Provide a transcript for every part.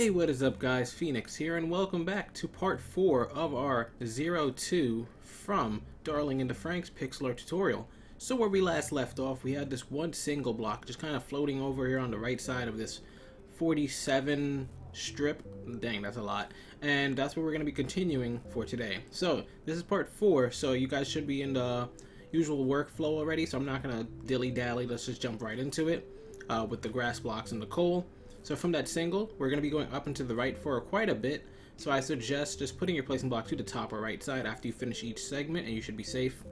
Hey, what is up guys, Phoenix here, and welcome back to part 4 of our 02 from Darling into Franx pixel art tutorial. So where we last left off, we had this one single block just kind of floating over here on the right side of this 47 strip. Dang, that's a lot. And that's what we're going to be continuing for today. So this is part 4, so you guys should be in the usual workflow already, so I'm not going to dilly-dally, let's just jump right into it with the grass blocks and the coal. So from that single, we're going to be going up and to the right for quite a bit. So I suggest just putting your placing block to the top or right side after you finish each segment, and you should be safe.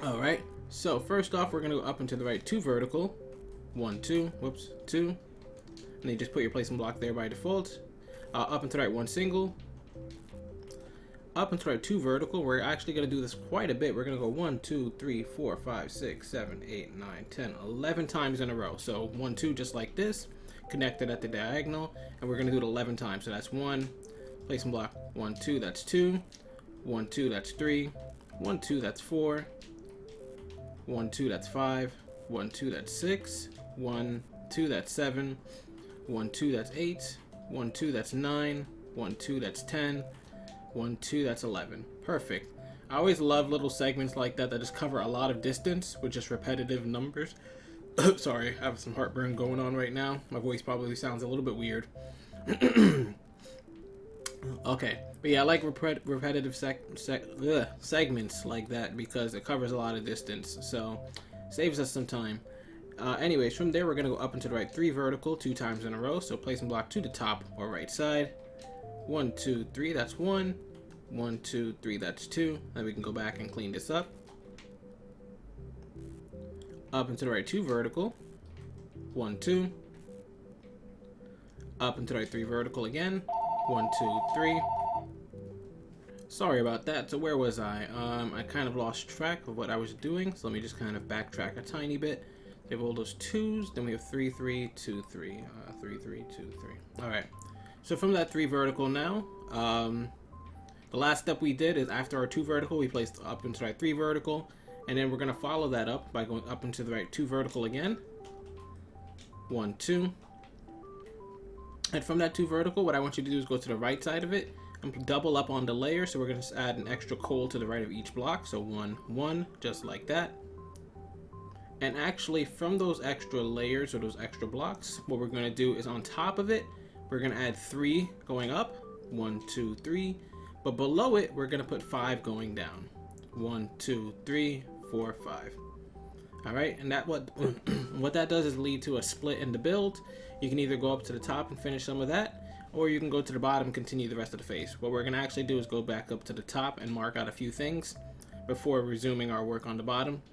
Alright, so first off, we're going to go up and to the right 2 vertical. 1, 2, whoops, 2. And then you just put your placing block there by default. Up and to the right 1 single. Up and to the right 2 vertical. We're actually going to do this quite a bit. We're going to go 1, 2, 3, 4, 5, 6, 7, 8, 9, 10, 11 times in a row. So 1, 2 just like this, connected at the diagonal, and we're going to do it 11 times. So that's 1, placing block 1, 2, that's 2, 1, 2, that's 3, 1, 2, that's 4, 1, 2, that's 5, 1, 2, that's 6, 1, 2, that's 7, 1, 2, that's 8, 1, 2, that's 9, 1, 2, that's 10, 1, 2, that's 11. Perfect. I always love little segments like that just cover a lot of distance with just repetitive numbers. Sorry, I have some heartburn going on right now. My voice probably sounds a little bit weird. Okay, but yeah, I like repetitive segments like that because it covers a lot of distance, so saves us some time. Anyways, from there we're going to go up and to the right 3 vertical 2 times in a row, so placing block to the top or right side. 1, 2, 3, that's 1. 1, 2, 3, that's 2. Then we can go back and clean this up. Up and to the right 2 vertical. 1, 2. Up and to the right 3 vertical again. 1, 2, 3. Sorry about that. So where was I? I kind of lost track of what I was doing. So let me just kind of backtrack a tiny bit. We have all those 2s. Then we have 3, 3, 2, 3. 3, 3, 2, 3. All right. So from that 3 vertical now, the last step we did is after our 2 vertical, we placed up into the right 3 vertical, and then we're going to follow that up by going up into the right 2 vertical again. 1, 2. And from that 2 vertical, what I want you to do is go to the right side of it and double up on the layer. So we're going to add an extra coal to the right of each block. So 1, 1, just like that. And actually from those extra layers or those extra blocks, what we're going to do is on top of it, we're going to add 3 going up, 1, 2, 3, but below it, we're going to put 5 going down, 1, 2, 3, 4, 5. All right, and that what that does is lead to a split in the build. You can either go up to the top and finish some of that, or you can go to the bottom and continue the rest of the phase. What we're going to actually do is go back up to the top and mark out a few things before resuming our work on the bottom.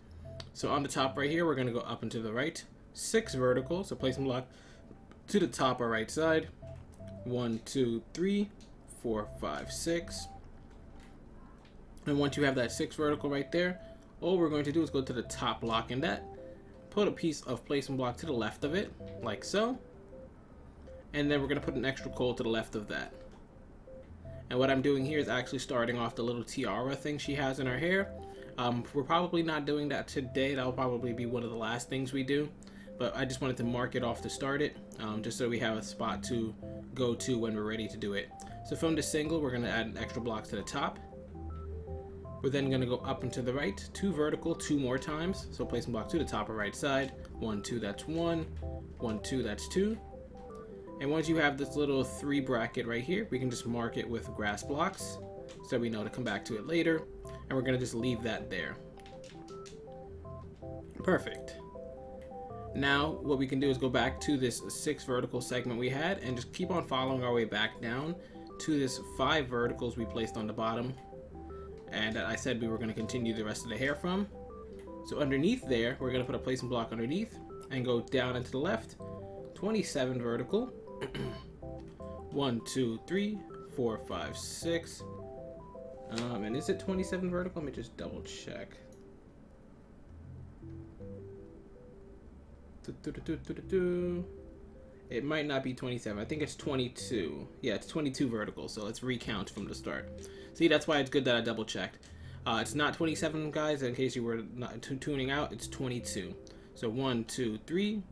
So on the top right here, we're going to go up and to the right, 6 vertical, so placing block to the top or right side. 1, 2, 3, 4, 5, 6. And once you have that 6 vertical right there, all we're going to do is go to the top block in that, put a piece of placing block to the left of it, like so. And then we're going to put an extra coal to the left of that. And what I'm doing here is actually starting off the little tiara thing she has in her hair. We're probably not doing that today. That'll probably be one of the last things we do. But I just wanted to mark it off to start it, just so we have a spot to go to when we're ready to do it. So from the single, we're going to add an extra block to the top. We're then going to go up and to the right, 2 vertical, 2 more times. So placing block to the top or right side. 1, 2, that's 1. 1, 2, that's 2. And once you have this little 3 bracket right here, we can just mark it with grass blocks so we know to come back to it later. And we're going to just leave that there. Perfect. Now what we can do is go back to this 6 vertical segment we had and just keep on following our way back down to this 5 verticals we placed on the bottom, and that I said we were going to continue the rest of the hair from. So underneath there, we're going to put a placing block underneath and go down and to the left, 27 vertical. 1, 2, 3, 4, 5, 6. And is it 27 vertical? Let me just double check. It might not be 27. I think it's 22. Yeah, it's 22 vertical. So let's recount from the start. See, that's why it's good that I double checked. It's not 27, guys. In case you were not tuning out, it's 22. So 1, 2, 3,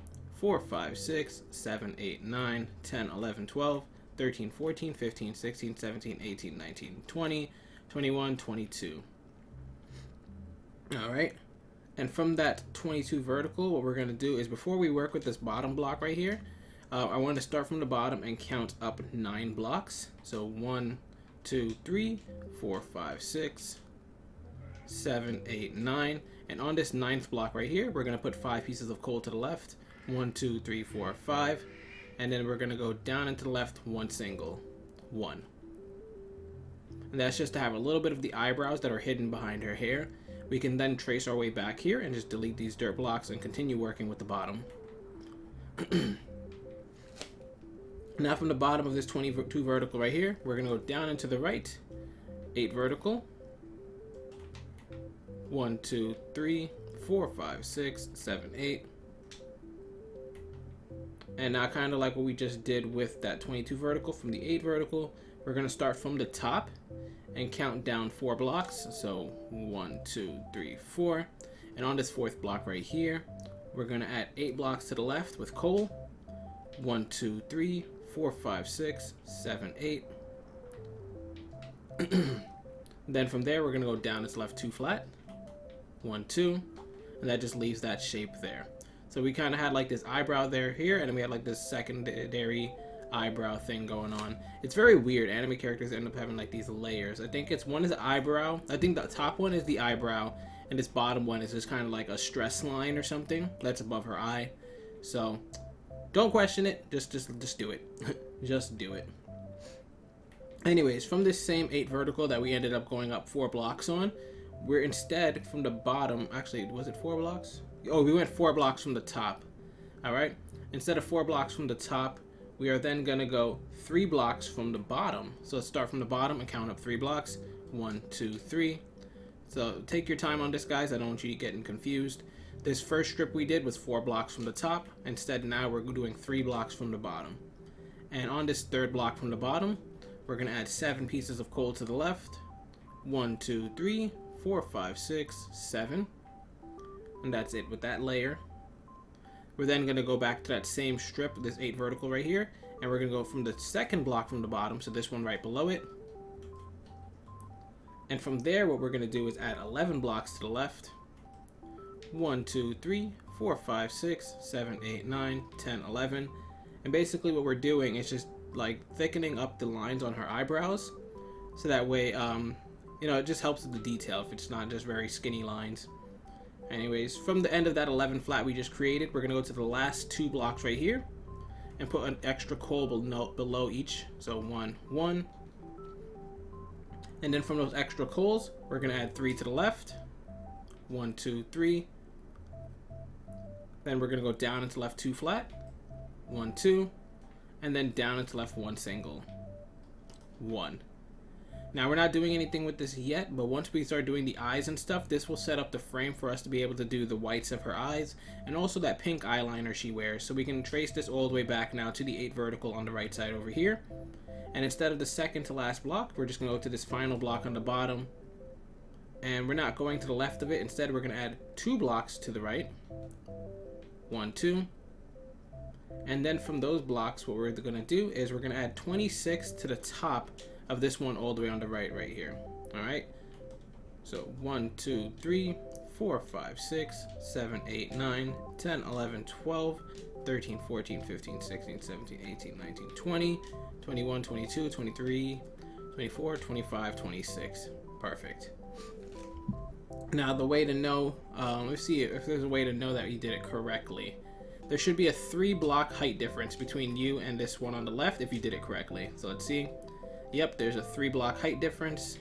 4, 5, 6, 7, 8, 9, 10, 11, 12, 13, 14, 15, 16, 17, 18, 19, 20, 21, 22. All right. And from that 22 vertical, what we're going to do is before we work with this bottom block right here, I want to start from the bottom and count up 9 blocks. So 1, 2, 3, 4, 5, 6, 7, 8, 9. And on this 9th block right here, we're going to put 5 pieces of coal to the left. 1, 2, 3, 4, 5. And then we're going to go down and to the left, 1 single. 1. And that's just to have a little bit of the eyebrows that are hidden behind her hair. We can then trace our way back here and just delete these dirt blocks and continue working with the bottom. Now from the bottom of this 22 vertical right here, we're going to go down and to the right, 8 vertical. 1, 2, 3, 4, 5, 6, 7, 8. And now kind of like what we just did with that 22 vertical from the 8 vertical, we're going to start from the top and count down 4 blocks. So 1, 2, 3, 4. And on this 4th block right here, we're going to add 8 blocks to the left with coal. 1, 2, 3, 4, 5, 6, 7, 8. Then from there, we're going to go down this left 2 flat. 1, 2. And that just leaves that shape there. So we kind of had like this eyebrow there here, and then we had like this secondary eyebrow thing going on. It's very weird. Anime characters end up having like these layers. I think it's one is the eyebrow. I think the top one is the eyebrow, and this bottom one is just kind of like a stress line or something that's above her eye. So don't question it. Just do it. Just do it. Anyways, from this same 8 vertical that we ended up going up 4 blocks on, we're instead from the bottom. Actually, was it 4 blocks? Oh, we went 4 blocks from the top. All right. Instead of 4 blocks from the top, we are then going to go 3 blocks from the bottom. So let's start from the bottom and count up 3 blocks. 1, 2, 3. So take your time on this, guys. I don't want you getting confused. This first strip we did was 4 blocks from the top. Instead, now we're doing 3 blocks from the bottom. And on this 3rd block from the bottom, we're going to add 7 pieces of coal to the left. 1, 2, 3, 4, 5, 6, 7. And that's it with that layer. We're then going to go back to that same strip, this 8 vertical right here, and we're going to go from the 2nd block from the bottom, so this one right below it. And from there, what we're going to do is add 11 blocks to the left. 1, 2, 3, 4, 5, 6, 7, 8, 9, 10, 11. And basically what we're doing is just like thickening up the lines on her eyebrows, so that way, it just helps with the detail if it's not just very skinny lines. Anyways, from the end of that 11 flat we just created, we're going to go to the last 2 blocks right here and put an extra coal below each. So 1, 1. And then from those extra coals, we're going to add 3 to the left. 1, 2, 3. Then we're going to go down into left 2 flat. 1, 2. And then down into left 1 single. 1. Now, we're not doing anything with this yet, but once we start doing the eyes and stuff, this will set up the frame for us to be able to do the whites of her eyes and also that pink eyeliner she wears. So we can trace this all the way back now to the 8 vertical on the right side over here. And instead of the 2nd to last block, we're just going to go to this final block on the bottom. And we're not going to the left of it. Instead, we're going to add 2 blocks to the right. 1, 2. And then from those blocks, what we're going to do is we're going to add 26 to the top of this one all the way on the right here. All right. So 1, 2, 3, 4, 5, 6, 7, 8, 9, 10, 11, 12, 13, 14, 15, 16, 17, 18, 19, 20, 21, 22, 23, 24, 25, 26. Perfect. Now the way to know, let's see if there's a way to know that you did it correctly. There should be a 3 block height difference between you and this one on the left if you did it correctly. So let's see. Yep, there's a 3 block height difference.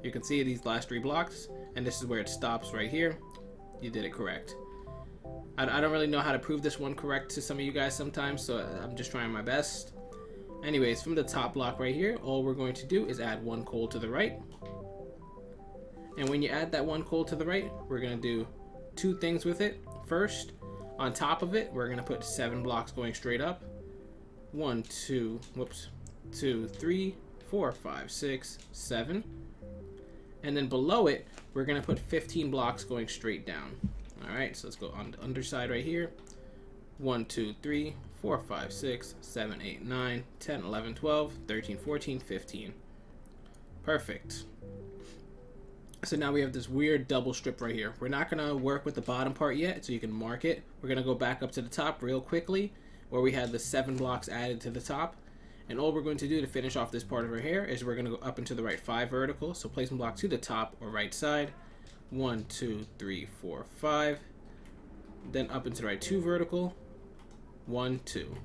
You can see these last 3 blocks, and this is where it stops right here. You did it correct. I don't really know how to prove this one correct to some of you guys sometimes, so I'm just trying my best. Anyways, from the top block right here, all we're going to do is add 1 coal to the right. And when you add that 1 coal to the right, we're going to do 2 things with it. First, on top of it, we're going to put 7 blocks going straight up. 1, 2, 3, 4, 5, 6, 7. And then below it, we're going to put 15 blocks going straight down. All right, so let's go on the underside right here. 1, 2, 3, 4, 5, 6, 7, 8, 9, 10, 11, 12, 13, 14, 15. Perfect. So now we have this weird double strip right here. We're not going to work with the bottom part yet, so you can mark it. We're going to go back up to the top real quickly, where we had the 7 blocks added to the top. And all we're going to do to finish off this part of our hair is we're going to go up into the right 5 vertical. So place one block to the top or right side. 1, 2, 3, 4, 5. Then up into the right 2 vertical. 1, 2.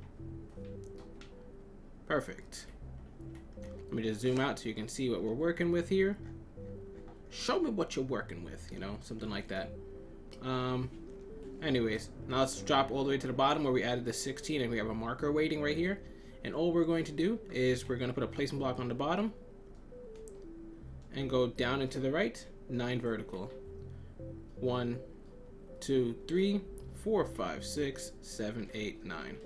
Perfect. Let me just zoom out so you can see what we're working with here. Show me what you're working with, you know, something like that. Anyways, now let's drop all the way to the bottom where we added the 16 and we have a marker waiting right here. And all we're going to do is we're going to put a placement block on the bottom and go down and to the right, 9 vertical. 1, 2, 3, 4, 5, 6, 7, 8, 9.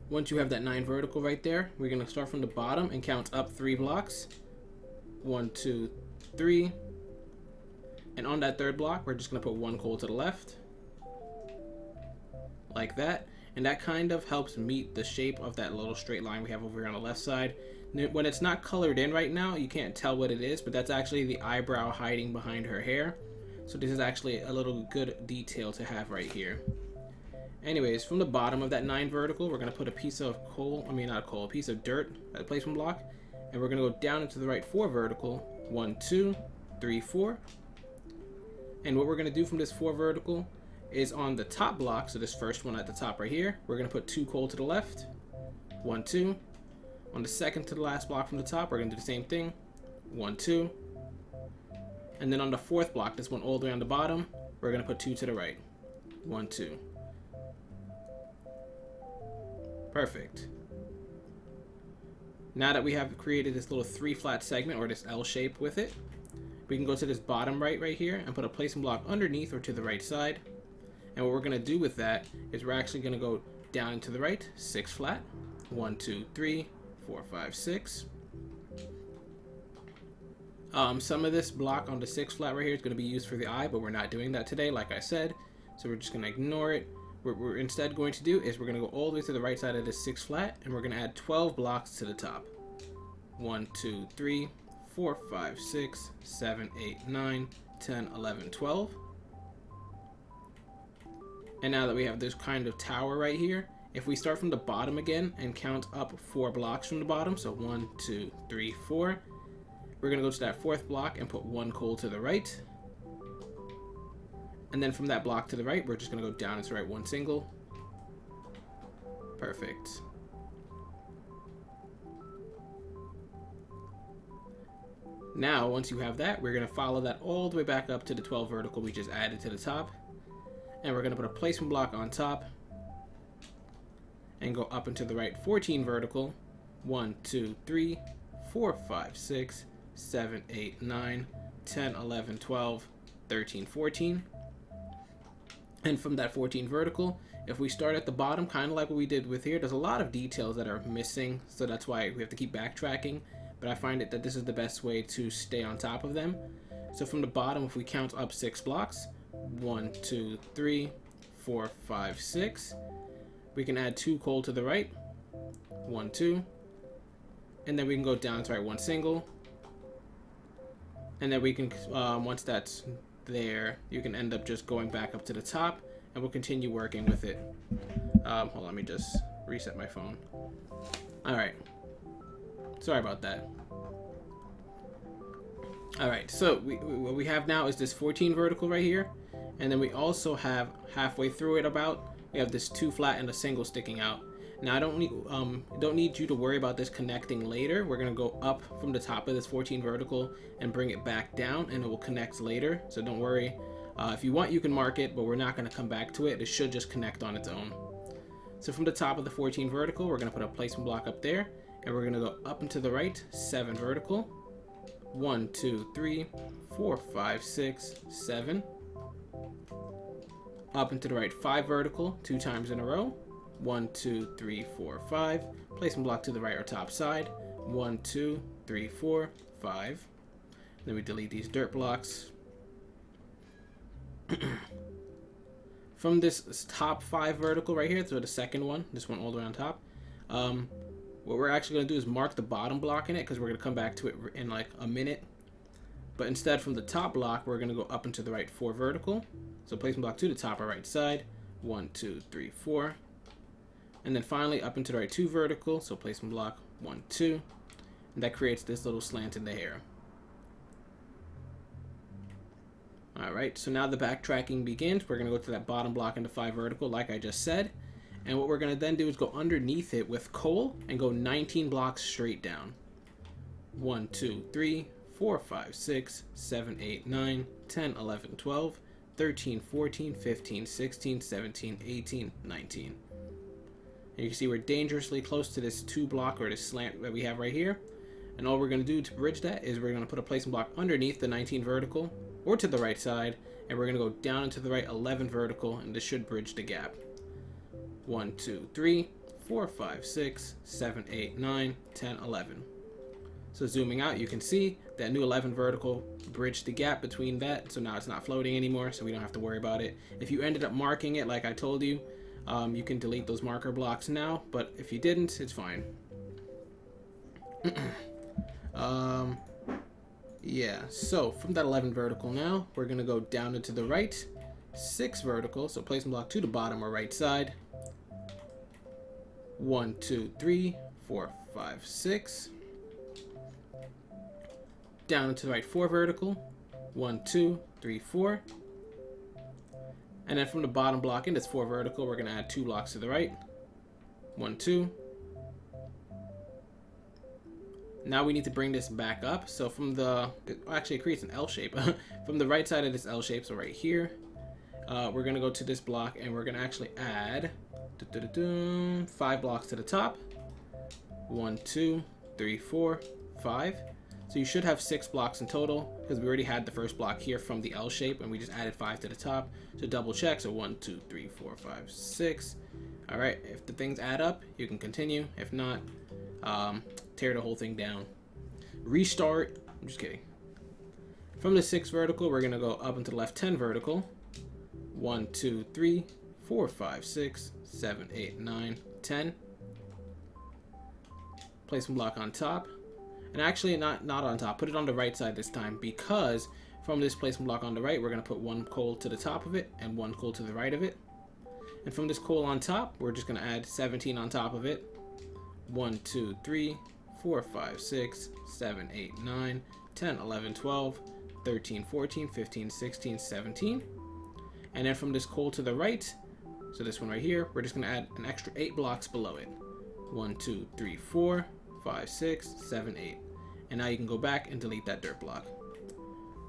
Once you have that 9 vertical right there, we're going to start from the bottom and count up 3 blocks. 1, 2, 3. And on that 3rd block, we're just going to put 1 coal to the left. Like that. And that kind of helps meet the shape of that little straight line we have over here on the left side. When it's not colored in right now, you can't tell what it is, but that's actually the eyebrow hiding behind her hair. So this is actually a little good detail to have right here. Anyways, from the bottom of that 9 vertical, we're going to put a piece of coal, a piece of dirt at a placement block. And we're going to go down into the right 4 vertical. 1, 2, 3, 4. And what we're going to do from this 4 vertical is on the top block, so this first one at the top right here, we're going to put 2 coal to the left. 1, 2. On the second to the last block from the top, we're going to do the same thing. 1, 2. And then on the 4th block, this one all the way on the bottom, we're going to put 2 to the right. 1, 2. Perfect. Now that we have created this little 3 flat segment, or this L shape with it, we can go to this bottom right here and put a placement block underneath or to the right side. And what we're going to do with that is we're actually going to go down and to the right, 6 flat. 1, 2, 3, 4, 5, 6. Some of this block on the 6 flat right here is going to be used for the eye, but we're not doing that today, like I said. So we're just going to ignore it. What we're instead going to do is we're going to go all the way to the right side of this 6 flat, and we're going to add 12 blocks to the top. 1, 2, 3, 4, 5, 6, 7, 8, 9, 10, 11, 12. And now that we have this kind of tower right here, if we start from the bottom again and count up 4 blocks from the bottom, so 1, 2, 3, 4, we're going to go to that 4th block and put 1 coal to the right. And then from that block to the right, we're just going to go down and to the right 1 single. Perfect. Now, once you have that, we're going to follow that all the way back up to the 12 vertical we just added to the top. And we're going to put a placement block on top and go up into the right 14 vertical. 1, 2, 3, 4, 5, 6, 7, 8, 9, 10, 11, 12, 13, 14. And from that 14 vertical, if we start at the bottom, kind of like what we did with here, there's a lot of details that are missing, so that's why we have to keep backtracking. But I find that this is the best way to stay on top of them. So from the bottom, if we count up 6 blocks, 1, 2, 3, 4, 5, 6, we can add 2 coal to the right, 1, 2, and then we can go down to right 1 single, and then we can, once that's there, you can end up just going back up to the top, and we'll continue working with it. Hold on, let me just reset my phone. Alright, sorry about that. Alright, so what we have now is this 14 vertical right here, and then we also have halfway through it we have this 2 flat and a single sticking out. Now I don't need you to worry about this connecting later. We're gonna go up from the top of this 14 vertical and bring it back down, and it will connect later, so don't worry. If you want, you can mark it, but we're not gonna come back to it. It should just connect on its own. So from the top of the 14 vertical, we're gonna put a placement block up there, and we're gonna go up and to the right, 7 vertical. 1, 2, 3, 4, 5, 6, 7. Up and to the right, 5 vertical, 2 times in a row. 1, 2, 3, 4, 5. Placement block to the right or top side. 1, 2, 3, 4, 5. Then we delete these dirt blocks. from this top 5 vertical right here, so the second one, this one all the way on top, what we're actually going to do is mark the bottom block in it, because we're going to come back to it in like a minute. But instead, from the top block, we're going to go up and to the right 4 vertical. So placement block to the top or right side, 1, 2, 3, 4. And then finally up into the right 2 vertical, so placement block 1, 2. And that creates this little slant in the hair. Alright, so now the backtracking begins. We're going to go to that bottom block into 5 vertical like I just said. And what we're going to then do is go underneath it with coal and go 19 blocks straight down. 1, 2, 3, 4, 5, 6, 7, 8, 9, 10, 11, 12, 13, 14, 15, 16, 17, 18, 19. And you can see we're dangerously close to this 2 block or this slant that we have right here. And all we're going to do to bridge that is we're going to put a placement block underneath the 19 vertical or to the right side, and we're going to go down into the right 11 vertical, and this should bridge the gap. 1, 2, 3, 4, 5, 6, 7, 8, 9, 10, 11. So zooming out, you can see that new 11 vertical bridged the gap between that, so now it's not floating anymore, so we don't have to worry about it. If you ended up marking it like I told you, you can delete those marker blocks now, but if you didn't, it's fine. Yeah, so from that 11 vertical now, we're going to go down into the right 6 vertical, so placement block to the bottom or right side. 1, 2, 3, 4, 5, 6. Down into the right 4 vertical. 1, 2, 3, 4. And then from the bottom block in this 4 vertical, we're going to add 2 blocks to the right. 1, 2. Now we need to bring this back up. So from the, actually it creates an L shape. From the right side of this L shape, so right here, we're going to go to this block and we're going to actually add 5 blocks to the top. 1, 2, 3, 4, 5. So you should have 6 blocks in total, because we already had the first block here from the L shape and we just added 5 to the top. So double check. So 1, 2, 3, 4, 5, 6. All right, if the things add up, you can continue. If not, tear the whole thing down. Restart. I'm just kidding. From the 6 vertical, we're going to go up into the left 10 vertical. 1, 2, 3, 4, 5, 6, 7, 8, 9, 10. Place one block on top. And actually not on top. Put it on the right side this time, because from this placement block on the right, we're going to put 1 coal to the top of it and 1 coal to the right of it. And from this coal on top, we're just going to add 17 on top of it. 1, 2, 3, 4, 5, 6, 7, 8, 9, 10, 11, 12, 13, 14, 15, 16, 17. And then from this coal to the right, so this one right here, we're just going to add an extra 8 blocks below it. 1, 2, 3, 4, 5, 6, 7, 8. And now you can go back and delete that dirt block.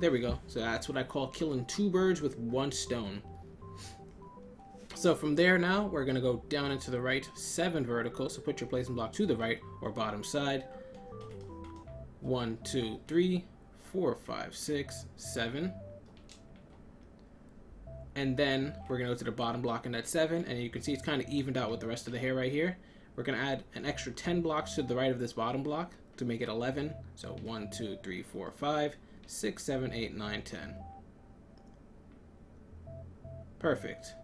There we go. So that's what I call killing 2 birds with 1 stone. So from there now, we're going to go down into the right 7 vertical. So put your placement block to the right or bottom side. 1, 2, 3, 4, 5, 6, 7. And then we're going to go to the bottom block in that 7. And you can see it's kind of evened out with the rest of the hair right here. We're going to add an extra 10 blocks to the right of this bottom block to make it 11. So 1, 2, 3, 4, 5, 6, 7, 8, 9, 10. Perfect.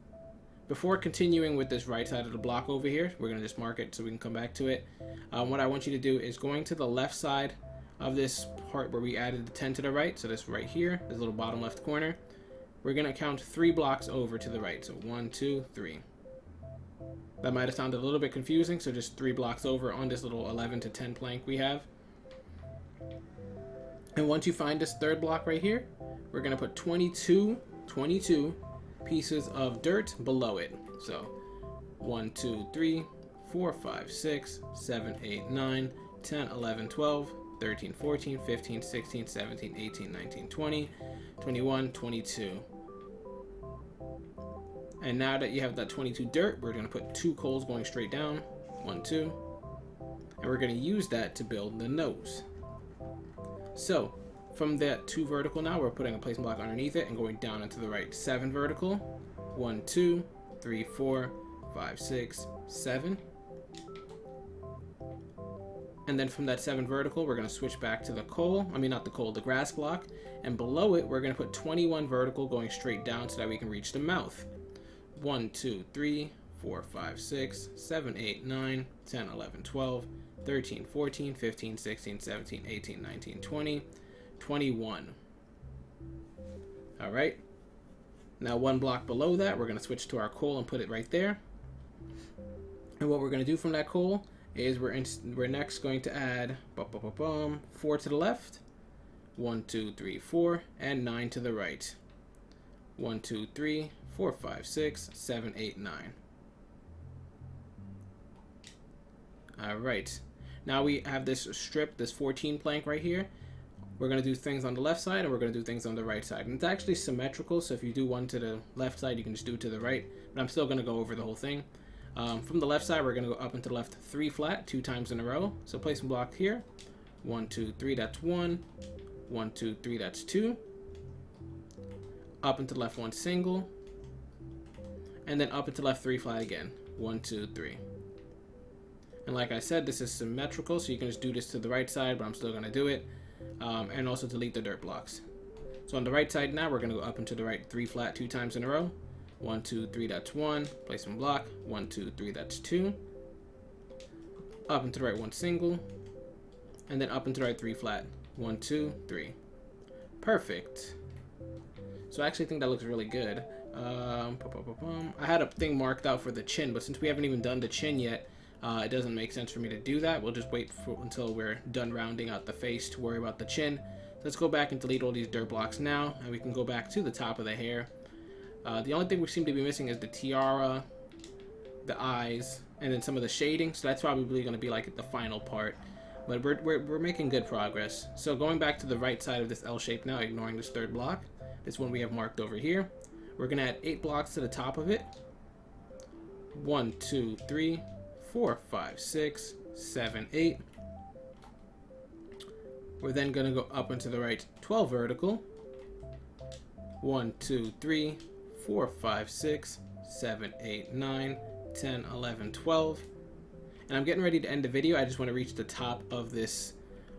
Before continuing with this right side of the block over here, we're going to just mark it so we can come back to it. What I want you to do is going to the left side of this part where we added the 10 to the right. So this right here, this little bottom left corner. We're going to count 3 blocks over to the right. So 1, 2, 3. That might have sounded a little bit confusing. So just 3 blocks over on this little 11 to 10 plank we have. And once you find this 3rd block right here, we're going to put 22 pieces of dirt below it. So 1, 2, 3, 4, 5, 6, 7, 8, 9, 10, 11, 12, 13, 14, 15, 16, 17, 18, 19, 20, 21, 22. And now that you have that 22 dirt, we're going to put 2 coals going straight down. 1, 2. And we're going to use that to build the nose. So from that 2 vertical now, we're putting a placement block underneath it and going down into the right 7 vertical. 1, 2, 3, 4, 5, 6, 7. And then from that 7 vertical, we're going to switch back to the coal. I mean, not the coal, the grass block. And below it, we're going to put 21 vertical going straight down so that we can reach the mouth. 1, 2, 3, 4, 5, 6, 7, 8, 9, 10, 11, 12, 13, 14, 15, 16, 17, 18, 19, 20, 21. All right. Now one block below that, we're going to switch to our coal and put it right there. And what we're going to do from that coal is we're next going to add 4 to the left, 1, 2, 3, 4, and 9 to the right. 1, 2, 3, 4, 5, 6, 7, 8, 9. All right. Now we have this strip, this 14 plank right here. We're going to do things on the left side and we're going to do things on the right side. And it's actually symmetrical, so if you do one to the left side, you can just do it to the right. But I'm still going to go over the whole thing. From the left side, we're going to go up and to the left 3 flat, 2 times in a row. So place a block here. 1, 2, 3, that's 1. 1, 2, 3, that's 2. Up and to the left 1 single. And then up and to the left 3 flat again. 1, 2, 3. And like I said, this is symmetrical, so you can just do this to the right side, but I'm still going to do it. And also delete the dirt blocks. So on the right side now, we're going to go up and to the right 3 flat, 2 times in a row. 1, 2, 3, that's 1. Place one block. 1, 2, 3, that's 2. Up and to the right 1 single. And then up and to the right 3 flat. 1, 2, 3. Perfect. So I actually think that looks really good. I had a thing marked out for the chin, but since we haven't even done the chin yet, it doesn't make sense for me to do that. We'll just wait until we're done rounding out the face to worry about the chin. So let's go back and delete all these dirt blocks now, and we can go back to the top of the hair. The only thing we seem to be missing is the tiara, the eyes, and then some of the shading. So that's probably going to be like the final part. But we're making good progress. So going back to the right side of this L shape now, ignoring this third block, this one we have marked over here. We're going to add 8 blocks to the top of it. 1, 2, 3, 4, 5, 6, 7, 8. We're then going to go up and to the right 12 vertical. 1, 2, 3, 4, 5, 6, 7, 8, 9, 10, 11, 12. And I'm getting ready to end the video. I just want to reach the top of this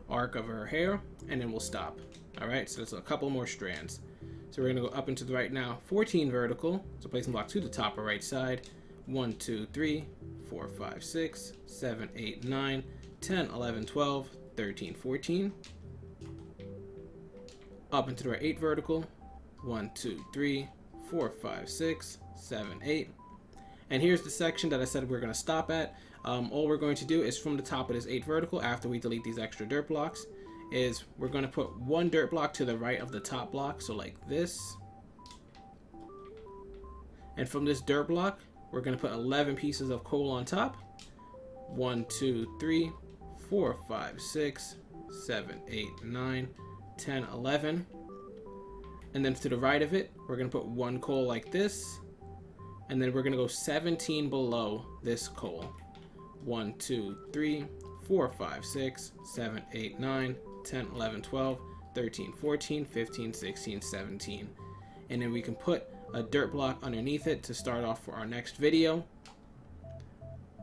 arc of her hair, and then we'll stop. All right, so there's a couple more strands. So we're going to go up and to the right now, 14 vertical. So place a block to the top or right side. 1, 2, 3, 4, 5, 6, 7, 8, 9, 10, 11, 12, 13, 14. Up and to the right 8 vertical. 1, 2, 3, 4, 5, 6, 7, 8. And here's the section that I said we're going to stop at. All we're going to do is from the top of this 8 vertical, after we delete these extra dirt blocks, is we're going to put 1 dirt block to the right of the top block, so like this. And from this dirt block, we're going to put 11 pieces of coal on top. 1, 2, 3, 4, 5, 6, 7, 8, 9, 10, 11. And then to the right of it, we're going to put 1 coal like this. And then we're going to go 17 below this coal. 1, 2, 3, 4, 5, 6, 7, 8, 9, 10, 11, 12, 13, 14, 15, 16, 17. And then we can put a dirt block underneath it to start off for our next video.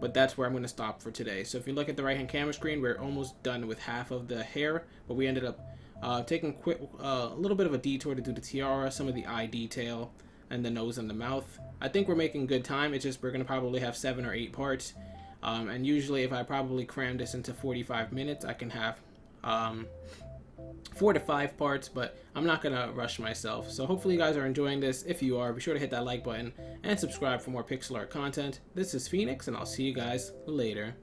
But that's where I'm going to stop for today. So if you look at the right hand camera screen, we're almost done with half of the hair, but we ended up taking a little bit of a detour to do the tiara, some of the eye detail, and the nose and the mouth. I think we're making good time. It's just we're going to probably have 7 or 8 parts. And usually if I probably cram this into 45 minutes, I can have 4 to 5 parts, but I'm not going to rush myself. So hopefully you guys are enjoying this. If you are, be sure to hit that like button and subscribe for more pixel art content. This is Phoenix, and I'll see you guys later.